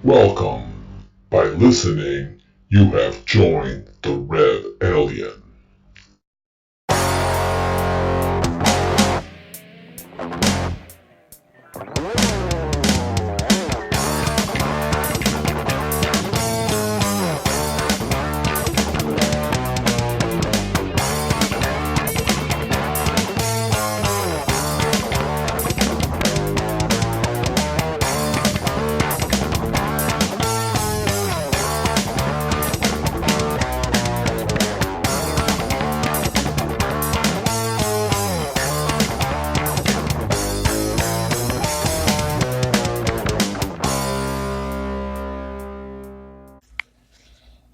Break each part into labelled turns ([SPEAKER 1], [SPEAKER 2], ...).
[SPEAKER 1] Welcome. By listening, you have joined the Reb-Alien.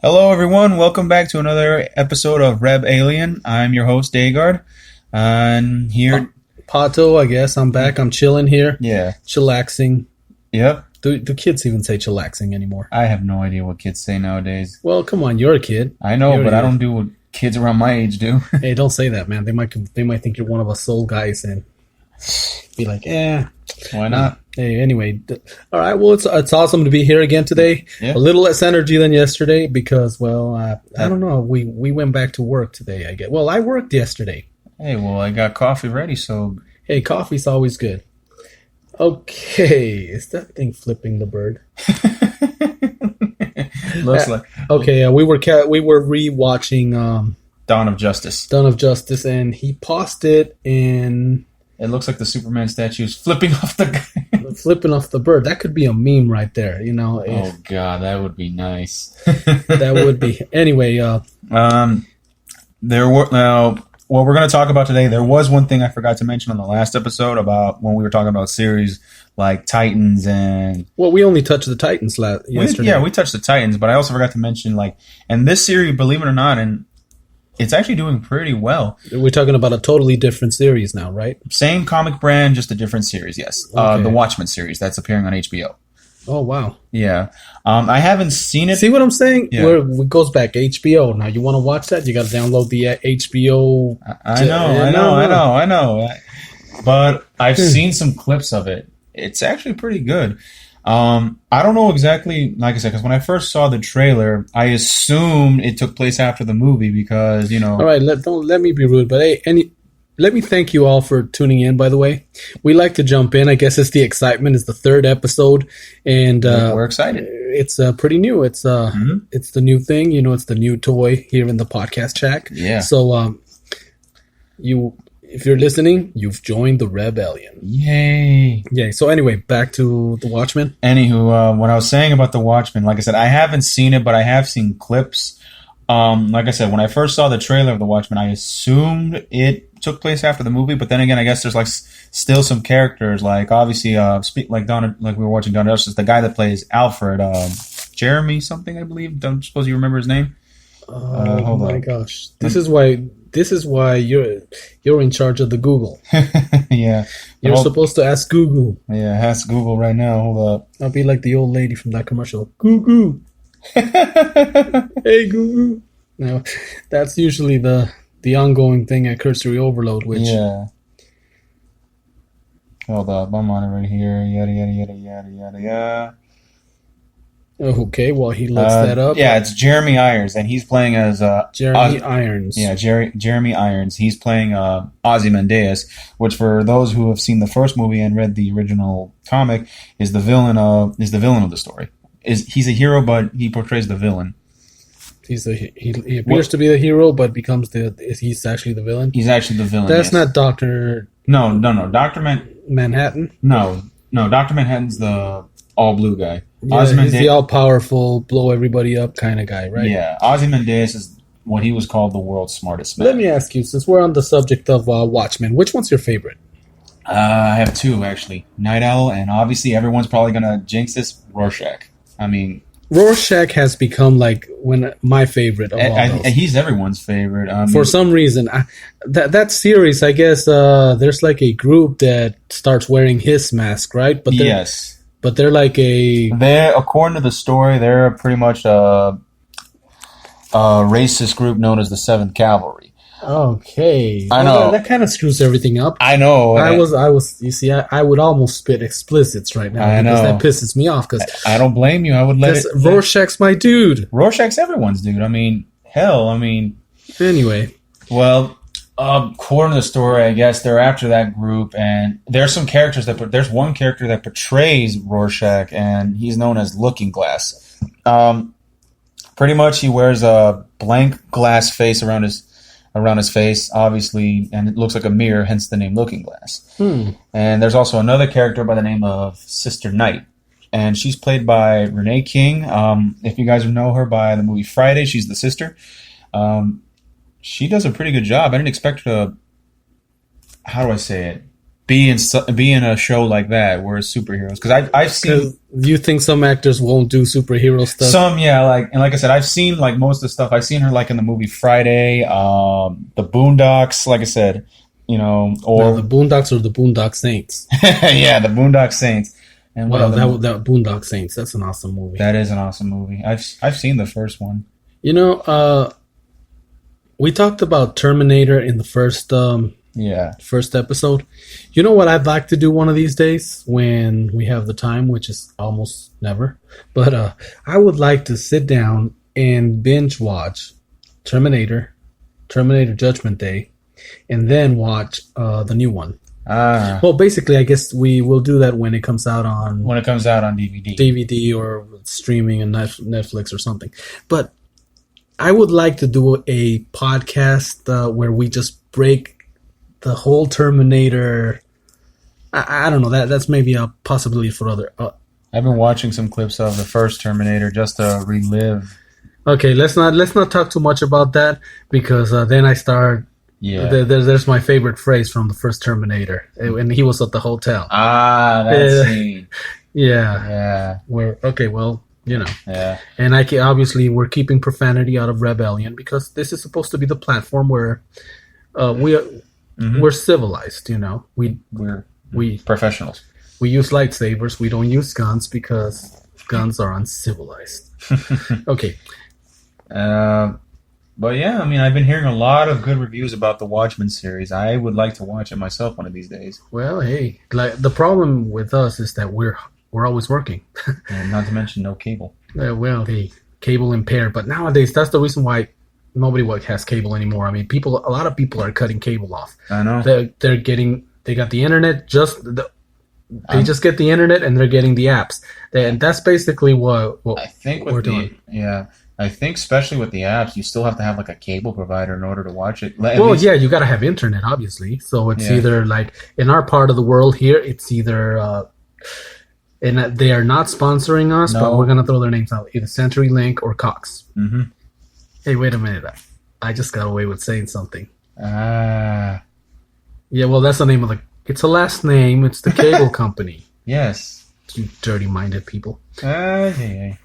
[SPEAKER 2] Hello, everyone. Welcome back to another episode of Reb-Alien. I'm your host, Dayguard. And here...
[SPEAKER 3] Pato, I guess. I'm back. I'm chilling here.
[SPEAKER 2] Yeah.
[SPEAKER 3] Chillaxing.
[SPEAKER 2] Yep.
[SPEAKER 3] Do kids even say chillaxing anymore?
[SPEAKER 2] I have no idea what kids say nowadays.
[SPEAKER 3] Well, come on. You're a kid.
[SPEAKER 2] I know, but I don't do what kids around my age do.
[SPEAKER 3] Hey, don't say that, man. They might think you're one of us old guys and be like,
[SPEAKER 2] Why not?
[SPEAKER 3] Hey, anyway. All right. Well, it's awesome to be here again today.
[SPEAKER 2] Yeah.
[SPEAKER 3] A little less energy than yesterday because, well, I don't know. We went back to work today, I guess. Well, I worked yesterday.
[SPEAKER 2] Hey, well, I got coffee ready, so...
[SPEAKER 3] Hey, coffee's always good. Okay. Is that thing flipping the bird?
[SPEAKER 2] Looks like...
[SPEAKER 3] Okay, we were rewatching
[SPEAKER 2] Dawn of Justice.
[SPEAKER 3] Dawn of Justice, and he paused it and...
[SPEAKER 2] It looks like the Superman statue is flipping off the...
[SPEAKER 3] flipping off the bird. That could be a meme right there, you know.
[SPEAKER 2] Oh, God, that would be nice.
[SPEAKER 3] That would be. Anyway,
[SPEAKER 2] there were... Now... What we're going to talk about today, there was one thing I forgot to mention on the last episode about when we were talking about series like Titans and...
[SPEAKER 3] Well, we only touched the Titans yesterday.
[SPEAKER 2] We touched the Titans, but I also forgot to mention, like, and this series, believe it or not, and it's actually doing pretty well.
[SPEAKER 3] We're talking about a totally different series now, right?
[SPEAKER 2] Same comic brand, just a different series, yes.
[SPEAKER 3] Okay.
[SPEAKER 2] The Watchmen series that's appearing on HBO.
[SPEAKER 3] Oh, wow.
[SPEAKER 2] Yeah. I haven't seen it.
[SPEAKER 3] See what I'm saying?
[SPEAKER 2] Yeah.
[SPEAKER 3] Where it goes back, HBO. Now, you want to watch that? You got to download the HBO.
[SPEAKER 2] I know. But I've seen some clips of it. It's actually pretty good. I don't know exactly, like I said, because when I first saw the trailer, I assumed it took place after the movie because, you know...
[SPEAKER 3] All right, don't let me be rude, but hey, let me thank you all for tuning in, by the way. We like to jump in. I guess it's the excitement. It's the third episode, and
[SPEAKER 2] we're excited.
[SPEAKER 3] It's pretty new. It's it's the new thing. You know, it's the new toy here in the podcast shack.
[SPEAKER 2] Yeah.
[SPEAKER 3] So, if you're listening, you've joined the Reb-Alien.
[SPEAKER 2] Yay.
[SPEAKER 3] Yeah. So anyway, back to the Watchmen.
[SPEAKER 2] Anywho, what I was saying about the Watchmen, like I said, I haven't seen it, but I have seen clips. Like I said, when I first saw the trailer of the Watchmen, I assumed it took place after the movie, but then again, I guess there's like still some characters, like obviously, like we were watching Dawn of Justice, the guy that plays Alfred, Jeremy something, I believe. Don't suppose you remember his name?
[SPEAKER 3] Oh my gosh, this is why you're in charge of the Google.
[SPEAKER 2] Yeah,
[SPEAKER 3] you're supposed to ask Google.
[SPEAKER 2] Yeah, ask Google right now. Hold up.
[SPEAKER 3] I'll be like the old lady from that commercial. Google. Hey Google. Now, that's usually the ongoing thing at Cursory Overload, which...
[SPEAKER 2] Yeah. Hold up, I'm on it right here. Yada, yada, yada, yada, yada, yada.
[SPEAKER 3] Okay, well, he looks that up.
[SPEAKER 2] Yeah, it's Jeremy Irons, and he's playing as...
[SPEAKER 3] Jeremy Irons.
[SPEAKER 2] Yeah, Jeremy Irons. He's playing Ozymandias, which for those who have seen the first movie and read the original comic, is the villain of the story. He's a hero, but he portrays the villain. He
[SPEAKER 3] appears to be the hero, but he's actually the villain.
[SPEAKER 2] He's actually the villain.
[SPEAKER 3] That's not Dr.
[SPEAKER 2] No. Dr.
[SPEAKER 3] Manhattan?
[SPEAKER 2] No. Dr. Manhattan's the all blue guy.
[SPEAKER 3] Yeah, he's the all powerful, blow everybody up kind of guy, right?
[SPEAKER 2] Yeah. Ozymandias is what he was called the world's smartest man.
[SPEAKER 3] Let me ask you, since we're on the subject of Watchmen, which one's your favorite?
[SPEAKER 2] I have two, actually. Night Owl, and obviously everyone's probably going to jinx this, Rorschach. I mean...
[SPEAKER 3] Rorschach has become like my favorite of all those.
[SPEAKER 2] He's everyone's favorite.
[SPEAKER 3] For some reason, that series, I guess, there's like a group that starts wearing his mask, right? But
[SPEAKER 2] yes,
[SPEAKER 3] but they're like
[SPEAKER 2] according to the story, they're pretty much a racist group known as the Seventh Cavalry.
[SPEAKER 3] Okay.
[SPEAKER 2] I know.
[SPEAKER 3] That kind of screws everything up.
[SPEAKER 2] I know.
[SPEAKER 3] I was. You see, I would almost spit explicits right now
[SPEAKER 2] I
[SPEAKER 3] because
[SPEAKER 2] know.
[SPEAKER 3] that pisses me off. Because
[SPEAKER 2] I don't blame you. I would let it.
[SPEAKER 3] Rorschach's my dude.
[SPEAKER 2] Rorschach's everyone's dude. I mean, hell. I mean.
[SPEAKER 3] Anyway.
[SPEAKER 2] Well, according to the story, I guess they're after that group, and there's some characters there's one character that portrays Rorschach, and he's known as Looking Glass. Pretty much, he wears a blank glass face around his face, obviously, and it looks like a mirror, hence the name Looking Glass. And there's also another character by the name of Sister Night, and she's played by Renee King. If you guys know her by the movie Friday, she's the sister. She does a pretty good job. I didn't expect her to, how do I say it, be in a show like that where it's superheroes. Because I've seen...
[SPEAKER 3] You think some actors won't do superhero stuff?
[SPEAKER 2] Some, yeah. Like I said, I've seen like most of the stuff. I've seen her like in the movie Friday, the Boondocks, like I said, you know, or...
[SPEAKER 3] the Boondocks or the Boondock Saints.
[SPEAKER 2] Yeah, the Boondock Saints. And
[SPEAKER 3] wow, that Boondock Saints, that's an awesome movie.
[SPEAKER 2] That is an awesome movie. I've seen the first one.
[SPEAKER 3] You know, we talked about Terminator in the first episode. You know what I'd like to do one of these days when we have the time, which is almost never. But I would like to sit down and binge watch Terminator Judgment Day, and then watch the new one. Well, basically, I guess we will do that when it comes out on DVD or streaming and Netflix or something. But I would like to do a podcast where we just break the whole Terminator. I don't know. That's maybe a possibility for other.
[SPEAKER 2] I've been watching some clips of the first Terminator just to relive.
[SPEAKER 3] Okay, let's not talk too much about that because then I start. Yeah, there's my favorite phrase from the first Terminator, and he was at the hotel.
[SPEAKER 2] That scene.
[SPEAKER 3] Yeah. Well, you know.
[SPEAKER 2] Yeah.
[SPEAKER 3] And obviously we're keeping profanity out of Reb-Alien because this is supposed to be the platform where we're civilized. You know, we're professionals. We use lightsabers. We don't use guns because guns are uncivilized. Okay.
[SPEAKER 2] But yeah, I mean, I've been hearing a lot of good reviews about the Watchmen series. I would like to watch it myself one of these days.
[SPEAKER 3] Well, hey, like the problem with us is that we're always working,
[SPEAKER 2] and not to mention no cable.
[SPEAKER 3] Well, hey, cable impaired. But nowadays, that's the reason why nobody has cable anymore. I mean, a lot of people are cutting cable off.
[SPEAKER 2] I know.
[SPEAKER 3] They got the internet. They just get the internet and they're getting the apps. And that's basically what
[SPEAKER 2] I think
[SPEAKER 3] we're doing.
[SPEAKER 2] Yeah. I think especially with the apps, you still have to have like a cable provider in order to watch it.
[SPEAKER 3] Yeah, you got to have internet, obviously. So it's either like in our part of the world here, it's either, and they are not sponsoring us, but we're going to throw their names out, either CenturyLink or Cox.
[SPEAKER 2] Mm-hmm.
[SPEAKER 3] Hey, wait a minute. I just got away with saying something.
[SPEAKER 2] Yeah,
[SPEAKER 3] well, that's the name of it's a last name. It's the cable company.
[SPEAKER 2] Yes.
[SPEAKER 3] You dirty-minded people.
[SPEAKER 2] Hey.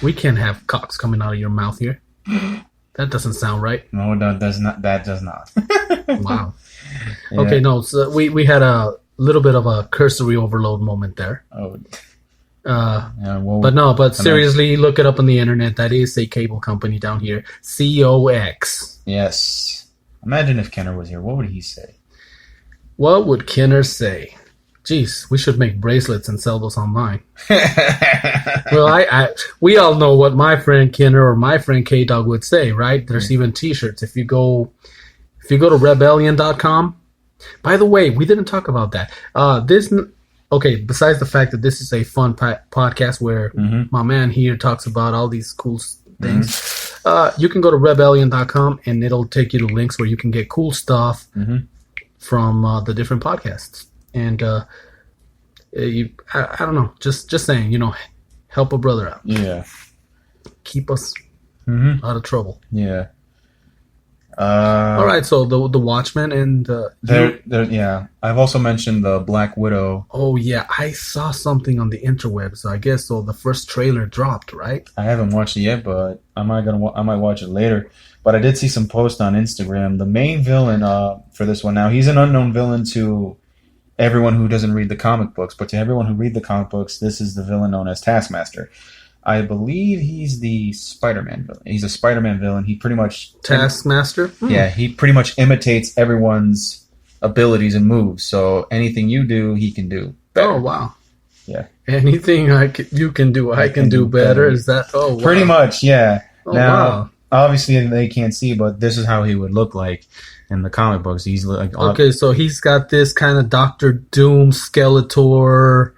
[SPEAKER 3] We can't have Cox coming out of your mouth here. That doesn't sound right.
[SPEAKER 2] No, that does not. That does not.
[SPEAKER 3] Wow. Yeah. Okay, no. So we had a little bit of a cursory overload moment there.
[SPEAKER 2] Oh.
[SPEAKER 3] But seriously, look it up on the internet. That is a cable company down here. COX.
[SPEAKER 2] Yes. Imagine if Kenner was here. What would he say?
[SPEAKER 3] What would Kenner say? Jeez, we should make bracelets and sell those online. Well, we all know what my friend Kenner or my friend K-Dog would say, right? There's even T-shirts. If you go to Reb-Alien.com. By the way, we didn't talk about that. Besides the fact that this is a fun podcast where my man here talks about all these cool things, you can go to Reb-Alien.com and it'll take you to links where you can get cool stuff from the different podcasts. And I don't know, just saying, you know, help a brother out.
[SPEAKER 2] Yeah.
[SPEAKER 3] Keep us out of trouble.
[SPEAKER 2] Yeah.
[SPEAKER 3] All right, so the Watchmen and
[SPEAKER 2] I've also mentioned the Black Widow.
[SPEAKER 3] Oh yeah, I saw something on the interwebs. So I guess the first trailer dropped, right?
[SPEAKER 2] I haven't watched it yet, but I might watch it later. But I did see some posts on Instagram. The main villain for this one, now he's an unknown villain to everyone who doesn't read the comic books, but to everyone who read the comic books, this is the villain known as Taskmaster. I believe he's the Spider-Man villain. He's a Spider-Man villain. He pretty much...
[SPEAKER 3] Taskmaster?
[SPEAKER 2] Yeah, he pretty much imitates everyone's abilities and moves. So anything you do, he can do better.
[SPEAKER 3] Oh, wow.
[SPEAKER 2] Yeah.
[SPEAKER 3] Anything you can do, I can do better. Is that... Oh, wow.
[SPEAKER 2] Pretty much, yeah.
[SPEAKER 3] Oh,
[SPEAKER 2] now,
[SPEAKER 3] wow.
[SPEAKER 2] Obviously, they can't see, but this is how he would look like in the comic books. He's like...
[SPEAKER 3] Okay, so he's got this kind of Doctor Doom, Skeletor,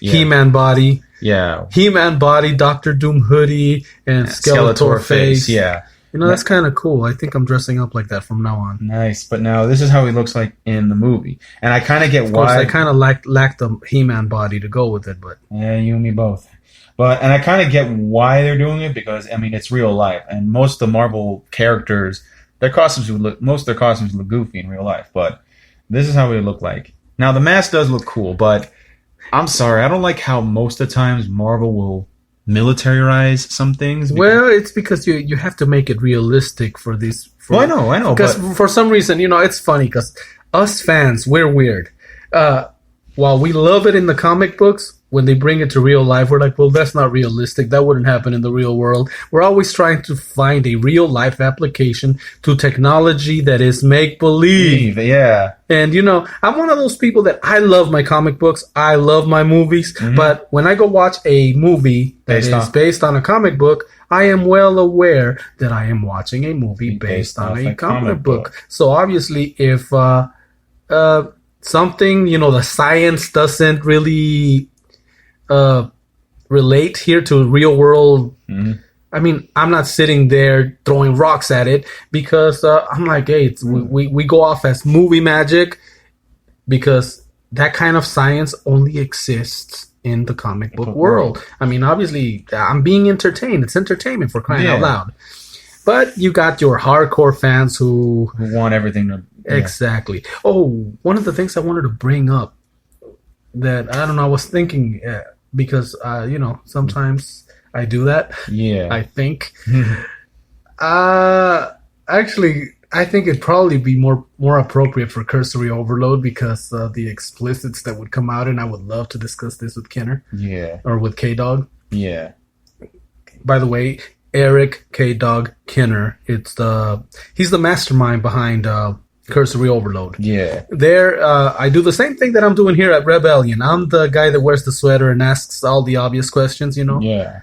[SPEAKER 3] He-Man body.
[SPEAKER 2] Yeah.
[SPEAKER 3] He-Man body, Doctor Doom hoodie, and Skeletor face.
[SPEAKER 2] Yeah.
[SPEAKER 3] You know, that's kind of cool. I think I'm dressing up like that from now on.
[SPEAKER 2] Nice. But now this is how he looks like in the movie. And I kind of get why...
[SPEAKER 3] Of course, I kind of lack the He-Man body to go with it, but...
[SPEAKER 2] Yeah, you and me both. And I kind of get why they're doing it because, I mean, it's real life. And most of the Marvel characters, most of their costumes look goofy in real life. But this is how they look like. Now, the mask does look cool, but... I'm sorry, I don't like how most of the times Marvel will militarize some things.
[SPEAKER 3] Well, it's because you have to make it realistic for these.
[SPEAKER 2] I know.
[SPEAKER 3] Because for some reason, it's funny because us fans, we're weird. While we love it in the comic books, when they bring it to real life, we're like, well, that's not realistic. That wouldn't happen in the real world. We're always trying to find a real life application to technology that is make-believe.
[SPEAKER 2] Yeah.
[SPEAKER 3] And, I'm one of those people that I love my comic books. I love my movies. Mm-hmm. But when I go watch a movie that is based on a comic book, I am well aware that I am watching a movie based on a comic book. So obviously, if something, the science doesn't really... relate here to real world. Mm-hmm. I mean, I'm not sitting there throwing rocks at it because I'm like, hey, we go off as movie magic because that kind of science only exists in the comic book world. I mean, obviously, I'm being entertained. It's entertainment for crying out loud. But you got your hardcore fans who
[SPEAKER 2] want everything to... Yeah.
[SPEAKER 3] Exactly. Oh, one of the things I wanted to bring up that, I don't know, I was thinking... because, sometimes I do that. Yeah. I think. Actually, I think it'd probably be more appropriate for cursory overload because the explicits that would come out, and I would love to discuss this with Kenner. Yeah. Or with K-Dog. Yeah. By the way, Eric K-Dog Kenner, he's the mastermind behind... Cursory Overload. Yeah. There, I do the same thing that I'm doing here at Reb-Alien. I'm the guy that wears the sweater and asks all the obvious questions, Yeah.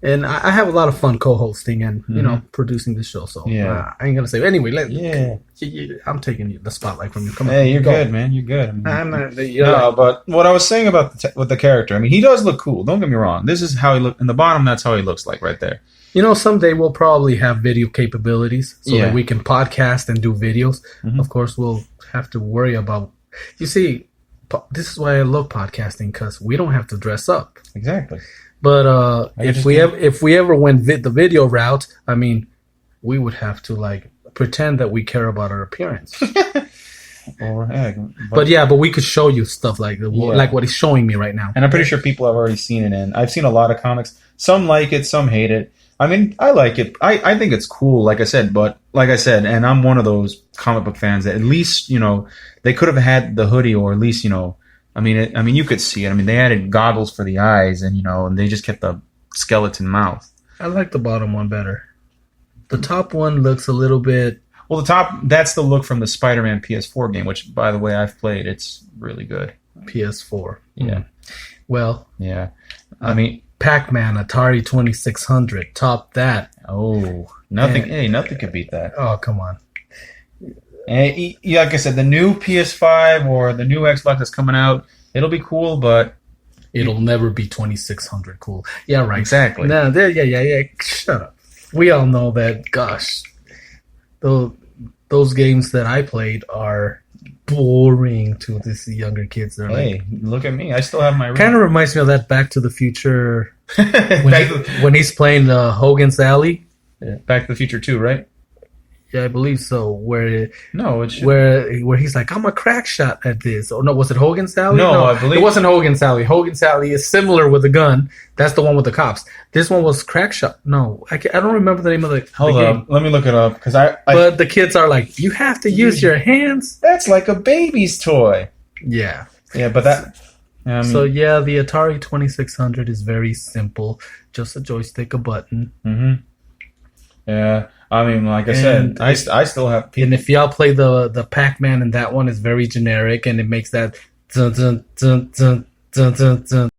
[SPEAKER 3] And I have a lot of fun co-hosting and, producing the show. So I ain't going to say... Anyway, I'm taking the spotlight from you. Come on.
[SPEAKER 2] Hey, you're good, man. You're good. I'm not... but what I was saying about with the character, I mean, he does look cool. Don't get me wrong. This is how he looks... In the bottom, that's how he looks like right there.
[SPEAKER 3] Someday we'll probably have video capabilities so that we can podcast and do videos. Mm-hmm. Of course, we'll have to worry about... You see, this is why I love podcasting, because we don't have to dress up.
[SPEAKER 2] Exactly.
[SPEAKER 3] But if we ever went the video route, I mean, we would have to, pretend that we care about our appearance. But we could show you stuff like what he's showing me right now.
[SPEAKER 2] And I'm pretty sure people have already seen it, and I've seen a lot of comics. Some like it, some hate it. I mean, I like it. I think it's cool, and I'm one of those comic book fans that at least, they could have had the hoodie, or at least, I mean, you could see it. I mean, they added goggles for the eyes, and, and they just kept the skeleton mouth.
[SPEAKER 3] I like the bottom one better. The top one looks a little bit...
[SPEAKER 2] Well, that's the look from the Spider-Man PS4 game, which, by the way, I've played. It's really good.
[SPEAKER 3] PS4.
[SPEAKER 2] Yeah.
[SPEAKER 3] Well...
[SPEAKER 2] Yeah. I mean...
[SPEAKER 3] Pac-Man, Atari 2600, top that.
[SPEAKER 2] Oh, nothing! Nothing could beat that.
[SPEAKER 3] Oh, come on!
[SPEAKER 2] And like I said, the new PS5 or the new Xbox that's coming out, it'll be cool, but
[SPEAKER 3] it'll never be 2600 cool. Yeah, right.
[SPEAKER 2] Exactly.
[SPEAKER 3] No, yeah. Shut up. We all know that. Gosh, those games that I played are boring to these younger kids. They're
[SPEAKER 2] look at me. I still have my...
[SPEAKER 3] Kind of reminds me of that Back to the Future when he's playing Hogan's Alley.
[SPEAKER 2] Yeah. Back to the Future 2, right?
[SPEAKER 3] Yeah, I believe so. Where he's like, I'm a crack shot at this. Or no, was it Hogan's Alley?
[SPEAKER 2] No, I believe
[SPEAKER 3] it wasn't Hogan's Alley. Hogan's Alley is similar with a gun. That's the one with the cops. This one was crack shot. No, I don't remember the name of the
[SPEAKER 2] game. Let me look it up because
[SPEAKER 3] But the kids are like, you have to use your hands.
[SPEAKER 2] That's like a baby's toy.
[SPEAKER 3] Yeah,
[SPEAKER 2] but
[SPEAKER 3] So yeah, the Atari 2600 is very simple. Just a joystick, a button.
[SPEAKER 2] Mm-hmm. Yeah. I mean, like I said, I still have...
[SPEAKER 3] And if y'all play the Pac-Man, and that one is very generic, and it makes that... Dun, dun, dun, dun, dun, dun, dun.